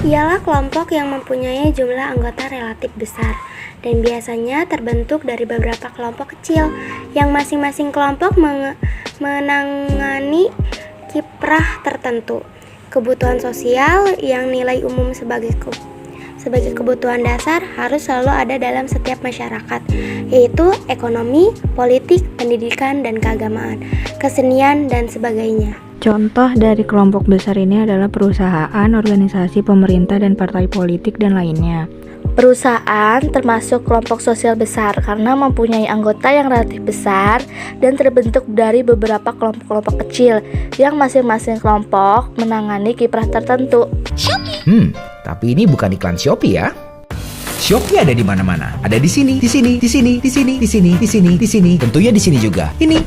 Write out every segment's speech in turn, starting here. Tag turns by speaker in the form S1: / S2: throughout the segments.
S1: ialah kelompok yang mempunyai jumlah anggota relatif besar dan biasanya terbentuk dari beberapa kelompok kecil yang masing-masing kelompok menangani kiprah tertentu. Kebutuhan sosial yang nilai umum sebagai kebutuhan dasar harus selalu ada dalam setiap masyarakat, yaitu ekonomi, politik, pendidikan, dan keagamaan, kesenian, dan sebagainya.
S2: Contoh dari kelompok besar ini adalah perusahaan, organisasi, pemerintah, dan partai politik, dan lainnya.
S3: Perusahaan termasuk kelompok sosial besar karena mempunyai anggota yang relatif besar dan terbentuk dari beberapa kelompok-kelompok kecil yang masing-masing kelompok menangani kiprah tertentu.
S4: Tapi ini bukan iklan Shopee ya. Shopee ada di mana-mana. Ada di sini, di sini, di sini, di sini, di sini, di sini, di sini. Tentunya di sini juga. Ini.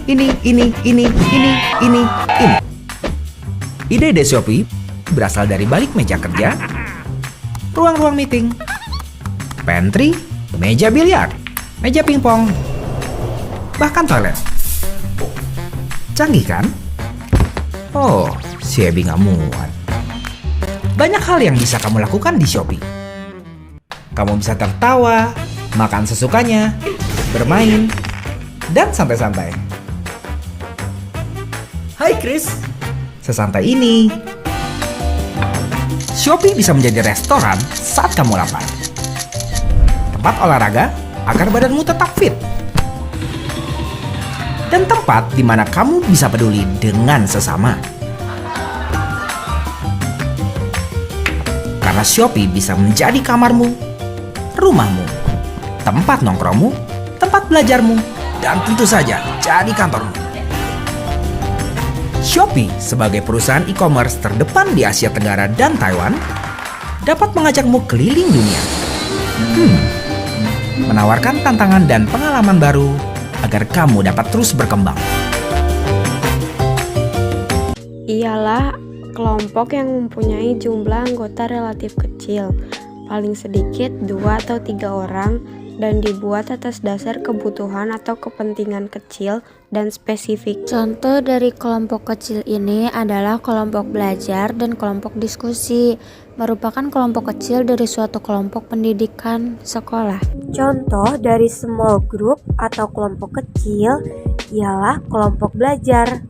S4: Ide-ide Shopee berasal dari balik meja kerja, ruang-ruang meeting, pantry, meja biliar, meja pingpong, bahkan toilet. Canggih kan? Oh, si Abby nggak muat. Banyak hal yang bisa kamu lakukan di Shopee. Kamu bisa tertawa, makan sesukanya, bermain, dan santai-santai. Hai Chris, sesantai ini. Shopee bisa menjadi restoran saat kamu lapar. Tempat olahraga agar badanmu tetap fit. Dan tempat di mana kamu bisa peduli dengan sesama. Karena Shopee bisa menjadi kamarmu, rumahmu, tempat nongkrongmu, tempat belajarmu, dan tentu saja jadi kantormu. Shopee sebagai perusahaan e-commerce terdepan di Asia Tenggara dan Taiwan dapat mengajakmu keliling dunia. Menawarkan tantangan dan pengalaman baru agar kamu dapat terus berkembang.
S5: Ialah kelompok yang mempunyai jumlah anggota relatif kecil, paling sedikit 2 atau 3 orang, dan dibuat atas dasar kebutuhan atau kepentingan kecil dan spesifik.
S1: Contoh dari kelompok kecil ini adalah kelompok belajar dan kelompok diskusi, merupakan kelompok kecil dari suatu kelompok pendidikan sekolah.
S6: Contoh dari small group atau kelompok kecil ialah kelompok belajar.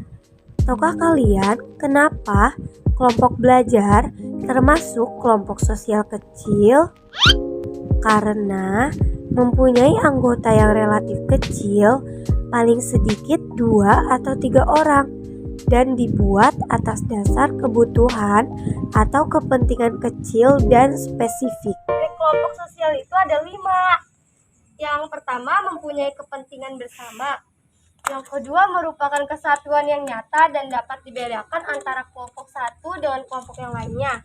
S6: Tahukah kalian kenapa kelompok belajar termasuk kelompok sosial kecil? Karena mempunyai anggota yang relatif kecil, paling sedikit 2 atau 3 orang, dan dibuat atas dasar kebutuhan atau kepentingan kecil dan spesifik.
S7: Kelompok sosial itu ada 5. Yang pertama mempunyai kepentingan bersama. Yang kedua merupakan kesatuan yang nyata dan dapat dibedakan antara kelompok satu dengan kelompok yang lainnya.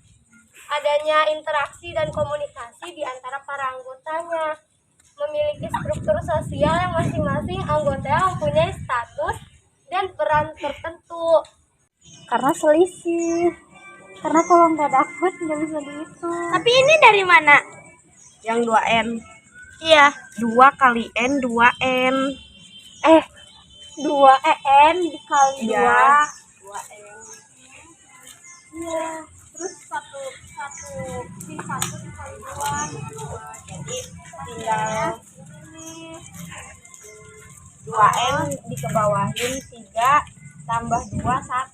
S7: Adanya interaksi dan komunikasi di antara para anggotanya. Memiliki struktur sosial yang masing-masing anggota mempunyai status dan peran tertentu.
S6: Karena selisih. Karena kalau nggak dapet nggak bisa dihitung.
S7: Tapi ini dari mana?
S6: Yang 2N.
S7: Iya.
S6: 2 kali N, 2N.
S7: 2 dikali 2.
S6: Iya.
S7: 2N. Iya. Terus satu dikali 2. Jadi tinggal ini 2N dikebawahin 3 tambah 2 1.